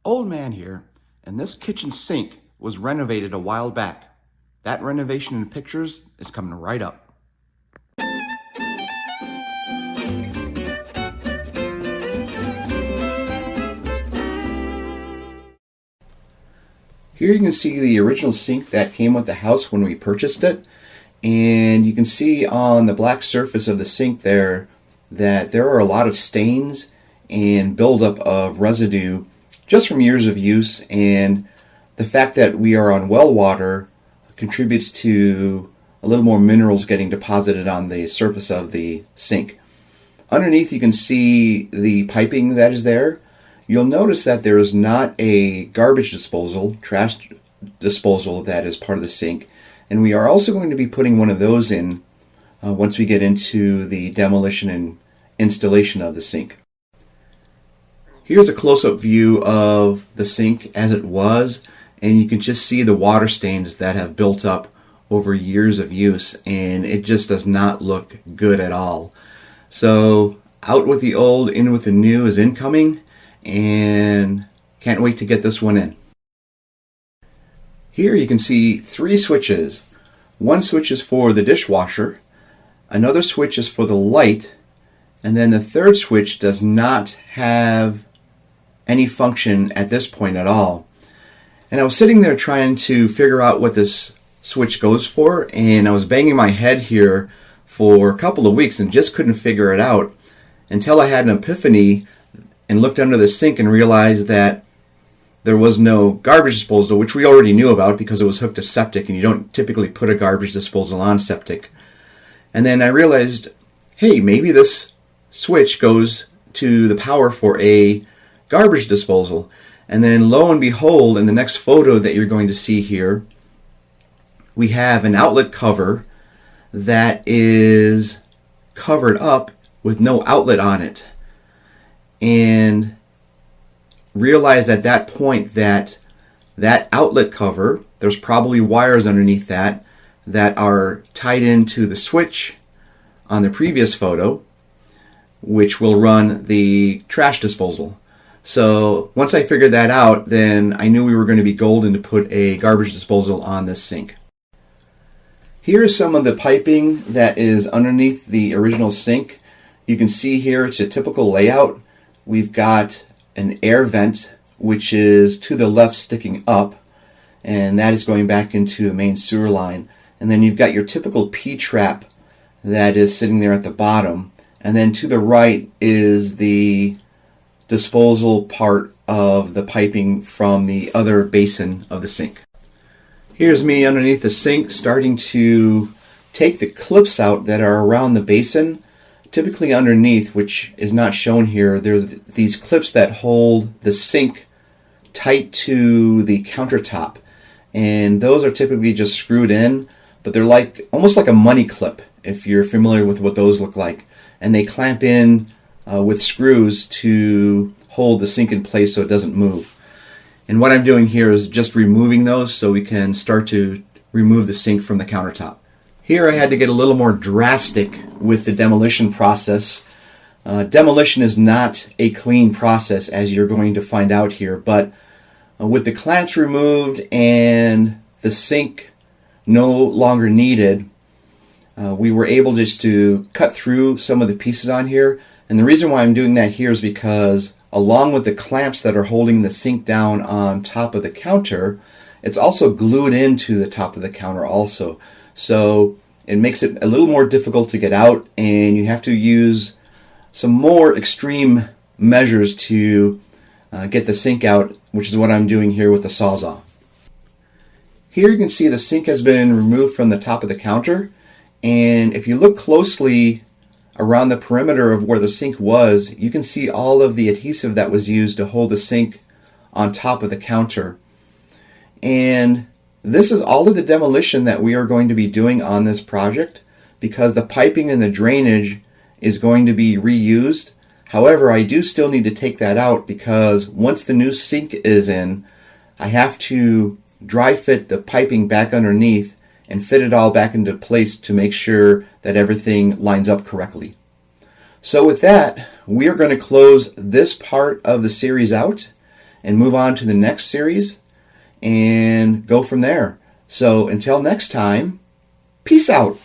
Old man here, and this kitchen sink was renovated a while back. That renovation in pictures is coming right up. Here you can see the original sink that came with the house when we purchased it. And you can see on the black surface of the sink there that there are a lot of stains and buildup of residue just from years of use, and the fact that we are on well water contributes to a little more minerals getting deposited on the surface of the sink. Underneath you can see the piping that is there. You'll notice that there is not a garbage disposal, trash disposal that is part of the sink, and we are also going to be putting one of those in once we get into the demolition and installation of the sink. Here's a close-up view of the sink as it was, and you can just see the water stains that have built up over years of use, and it just does not look good at all. So out with the old, in with the new is incoming, and can't wait to get this one in. Here you can see 3 switches. One switch is for the dishwasher, another switch is for the light, and then the third switch does not have any function at this point at all. And I was sitting there trying to figure out what this switch goes for, and I was banging my head here for a couple of weeks and just couldn't figure it out until I had an epiphany and looked under the sink and realized that there was no garbage disposal, which we already knew about because it was hooked to septic, and you don't typically put a garbage disposal on septic. And then I realized, hey, maybe this switch goes to the power for a garbage disposal. And then lo and behold, in the next photo that you're going to see here, we have an outlet cover that is covered up with no outlet on it. And realize at that point that that outlet cover, there's probably wires underneath that are tied into the switch on the previous photo, which will run the trash disposal. So once I figured that out, then I knew we were going to be golden to put a garbage disposal on this sink. Here is some of the piping that is underneath the original sink. You can see here it's a typical layout. We've got an air vent which is to the left sticking up, and that is going back into the main sewer line. And then you've got your typical P-trap that is sitting there at the bottom, and then to the right is the disposal part of the piping from the other basin of the sink. Here's me underneath the sink starting to take the clips out that are around the basin. Typically underneath, which is not shown here, there are these clips that hold the sink tight to the countertop, and those are typically just screwed in, but they're like almost like a money clip if you're familiar with what those look like, and they clamp in with screws to hold the sink in place so it doesn't move. And what I'm doing here is just removing those so we can start to remove the sink from the countertop. Here I had to get a little more drastic with the demolition process. Demolition is not a clean process, as you're going to find out here, but with the clamps removed and the sink no longer needed, we were able just to cut through some of the pieces on here. And the reason why I'm doing that here is because along with the clamps that are holding the sink down on top of the counter, it's also glued into the top of the counter also. So it makes it a little more difficult to get out, and you have to use some more extreme measures to get the sink out, which is what I'm doing here with the Sawzall. Here you can see the sink has been removed from the top of the counter, and if you look closely around the perimeter of where the sink was, you can see all of the adhesive that was used to hold the sink on top of the counter. And this is all of the demolition that we are going to be doing on this project, because the piping and the drainage is going to be reused. However, I do still need to take that out because once the new sink is in, I have to dry fit the piping back underneath and fit it all back into place to make sure that everything lines up correctly. So with that, we are going to close this part of the series out, and move on to the next series and go from there. So until next time, peace out.